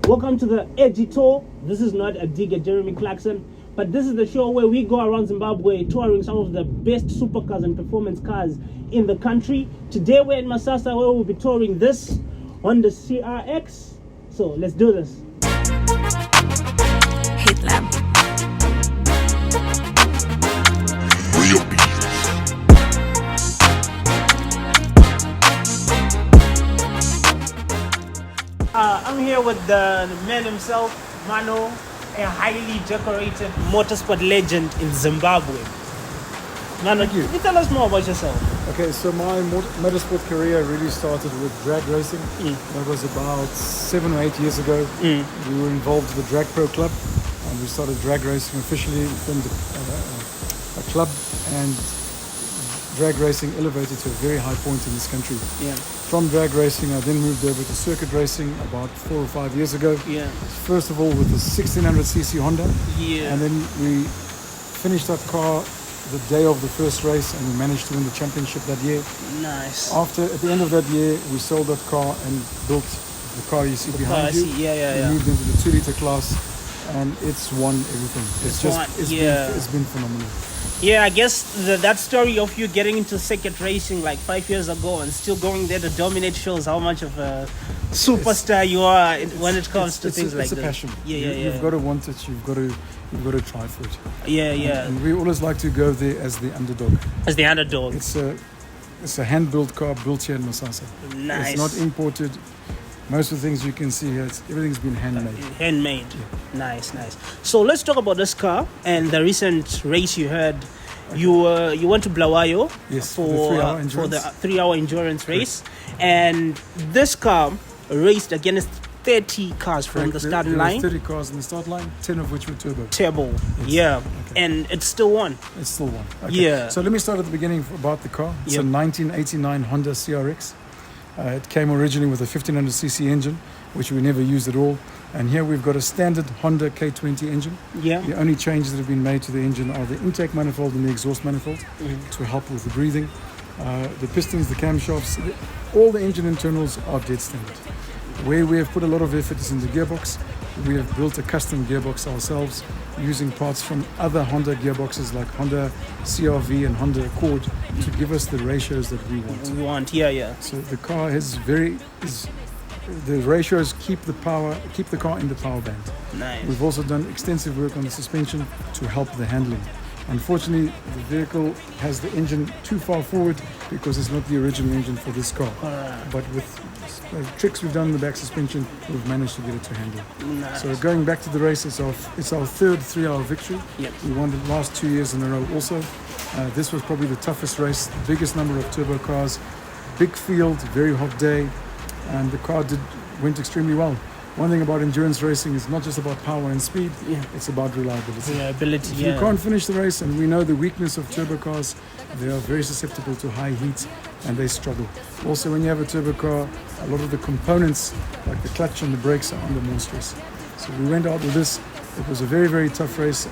Welcome to the Edgey Tour. This is not a dig at Jeremy Clarkson, but this is the show where we go around Zimbabwe touring some of the best supercars and performance cars in the country. Today we're in Masasa where we'll be touring this Honda CRX. So let's do this. Hit lamp. I'm here with the man himself, Mano, a highly decorated motorsport legend in Zimbabwe. Mano, Thank you. can you tell us more about yourself? Okay, so my motorsport career really started with drag racing. That was about 7 or 8 years ago. We were involved with the Drag Pro Club, and we started drag racing officially, formed a club, and drag racing elevated to a very high point in this country. Yeah. From drag racing, I then moved over to circuit racing about 4 or 5 years ago. Yeah. First of all with the 1600cc Honda, Yeah. and then we finished that car the day of the first race, and we managed to win the championship that year. Nice. At the end of that year, we sold that car and built the car you see behind you. Yeah. We moved into the 2-liter class, and it's won everything. It's been phenomenal. Yeah, I guess that story of you getting into circuit racing like 5 years ago and still going there to dominate shows how much of a superstar you are when it comes to things like this. It's a this. passion. Yeah. You've got to want it. You've got to try for it. Yeah. And we always like to go there as the underdog. As the underdog. It's a hand-built car built here in Masasa. Nice. It's not imported. Most of the things you can see here, everything's been handmade. Handmade. Yeah. Nice. So let's talk about this car and the recent race you had. Okay. You went to Blawayo for the 3-hour endurance race, and this car raced against 30 cars from the starting line. 30 cars in the start line, 10 of which were turbo. Yes. Yeah. Okay. And it still won. It still won. Okay. Yeah. So let me start at the beginning about the car. It's a 1989 Honda CRX. It came originally with a 1500cc engine, which we never used at all. And here we've got a standard Honda K20 engine. Yeah. The only changes that have been made to the engine are the intake manifold and the exhaust manifold to help with the breathing. The pistons, the camshafts, all the engine internals are dead standard. Where we have put a lot of effort is in the gearbox. We have built a custom gearbox ourselves using parts from other Honda gearboxes like Honda CRV and Honda Accord to give us the ratios that we want. Yeah. So the car the ratios keep the car in the power band. Nice. We've also done extensive work on the suspension to help the handling. Unfortunately, the vehicle has the engine too far forward because it's not the original engine for this car. But with tricks we've done in the back suspension, we've managed to get it to handle. Nice. So going back to the race, it's our third 3-hour victory. Yep. We won the last 2 years in a row also. This was probably the toughest race, the biggest number of turbo cars, big field, very hot day, and the car went extremely well. One thing about endurance racing is not just about power and speed, it's about reliability. If you can't finish the race, and we know the weakness of turbo cars, they are very susceptible to high heat and they struggle. Also, when you have a turbo car, a lot of the components like the clutch and the brakes are under more stress. So we went out with this. It was a very, very tough race.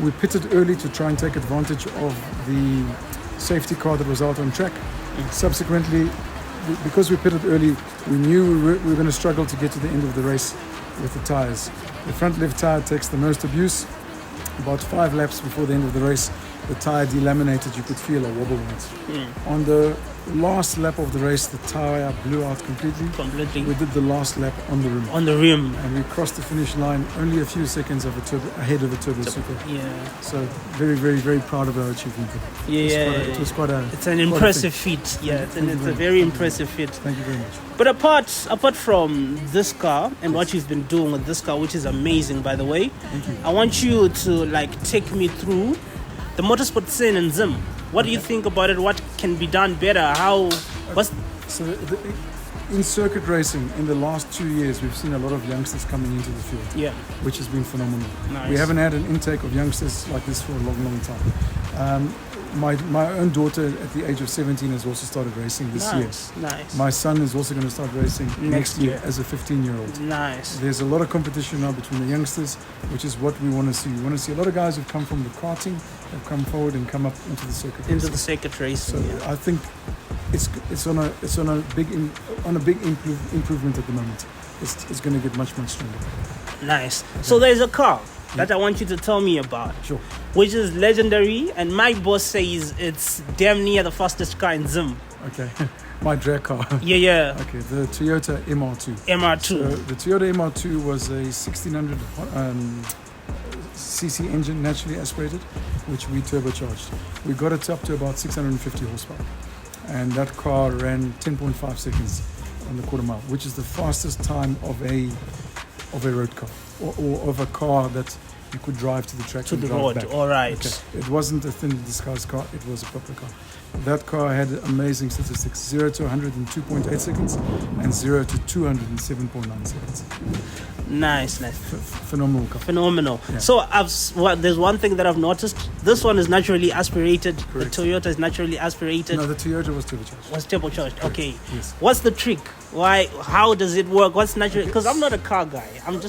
We pitted early to try and take advantage of the safety car that was out on track. Subsequently, because we pitted early, we knew we were going to struggle to get to the end of the race with the tires. The front left tire takes the most abuse. About 5 laps before the end of the race, the tire delaminated. You could feel a wobble in it. On the last lap of the race, the tire blew out completely. We did the last lap on the rim. And we crossed the finish line only a few seconds ahead of a turbo super. Yeah. So very, very, very proud of our achievement. It's an impressive feat. Yeah, it's a very impressive feat. Thank you very much. But apart from this car and what you've been doing with this car, which is amazing, by the way, thank you. I want you to take me through the motorsport scene in Zim. What do you think about it? What can be done better? In circuit racing, in the last 2 years, we've seen a lot of youngsters coming into the field, which has been phenomenal. Nice. We haven't had an intake of youngsters like this for a long, long time. My own daughter at the age of 17 has also started racing this year. Nice. My son is also going to start racing next year as a 15-year-old. Nice. There's a lot of competition now between the youngsters, which is what we want to see. We want to see a lot of guys who've come from the karting, have come forward and come up into the circuit racing. Into the circuit racing. So I think it's on a big improvement at the moment. it's going to get much stronger. Nice. So there's a car that I want you to tell me about, Sure. which is legendary, and my boss says it's damn near the fastest car in Zim. Okay. My drag car. Yeah. Okay, the Toyota MR2. MR2. So the Toyota MR2 was a 1600 cc engine, naturally aspirated, which we turbocharged. We got it up to about 650 horsepower. And that car ran 10.5 seconds on the quarter mile, which is the fastest time of a road car, or of a car that you could drive to the track To and the drive road, back. all right. Okay. It wasn't a thinly disguised car, it was a proper car. That car had amazing statistics: 0 to 100 in 2.8 seconds and 0 to 200 in 7.9 seconds. Nice. Phenomenal car. Phenomenal. Yeah. So there's one thing that I've noticed. This one is naturally aspirated. Correct. The Toyota is naturally aspirated. No, the Toyota was turbocharged. Was turbocharged. Okay. Yes. What's the trick? Why? How does it work? What's natural? Because I'm not a car guy. I'm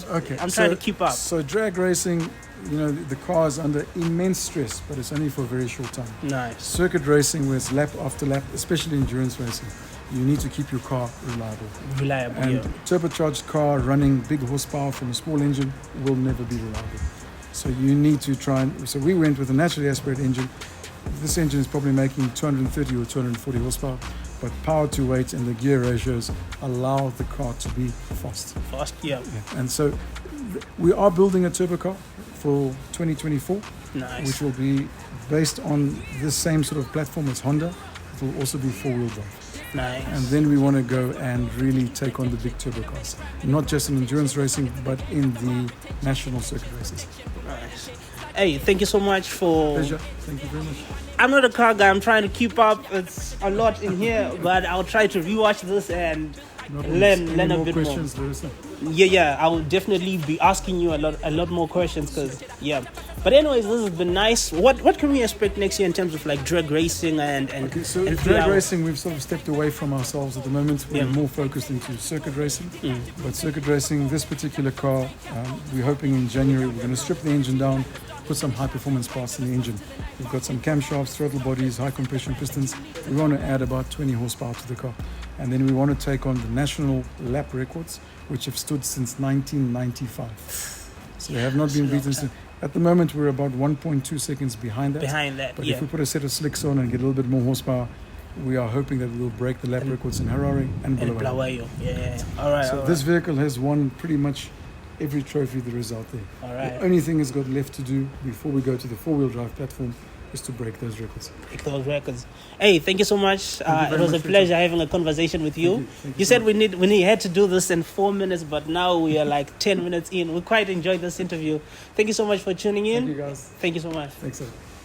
trying to keep up. So drag racing, the car is under immense stress, but it's only for a very short time. Nice. Circuit racing, where it's lap after lap, especially endurance racing, you need to keep your car reliable. And Yeah. turbocharged car running big horsepower from a small engine will never be reliable. So you need to try so we went with a naturally aspirated engine. This engine is probably making 230 or 240 horsepower, but power to weight and the gear ratios allow the car to be fast. Yeah. And so we are building a turbo car for 2024, Nice. which will be based on the same sort of platform as Honda. It will also be four-wheel drive. Nice. And then we want to go and really take on the big turbo cars, not just in endurance racing, but in the national circuit races. Nice. Hey, thank you so much for. Pleasure. Thank you very much. I'm not a car guy. I'm trying to keep up. It's a lot in here, but I'll try to rewatch this and learn a bit questions, more. Yeah. I will definitely be asking you a lot more questions because But anyways, this has been nice. What can we expect next year in terms of like drag racing and Okay, so and drag racing, we've sort of stepped away from ourselves at the moment. We're Yeah. more focused into circuit racing. But circuit racing, this particular car, we're hoping in January we're going to strip the engine down, put some high performance parts in the engine. We've got some camshafts, throttle bodies, high compression pistons. We want to add about 20 horsepower to the car. And then we want to take on the national lap records, which have stood since 1995. So they have not been beaten since. At the moment, we're about 1.2 seconds behind that. But if we put a set of slicks on and get a little bit more horsepower, we are hoping that we will break the lap records in Harare and Bulawayo. Yeah. All right. So this vehicle has won pretty much every trophy there is out there. All right. The only thing it's got left to do before we go to the four-wheel drive platform is to break those records. Hey, thank you so much. It was a pleasure having a conversation with you. You said we had to do this in 4 minutes, but now we are like 10 minutes in. We quite enjoyed this interview. Thank you so much for tuning in. Thank you, guys. Thank you so much. Thanks, sir.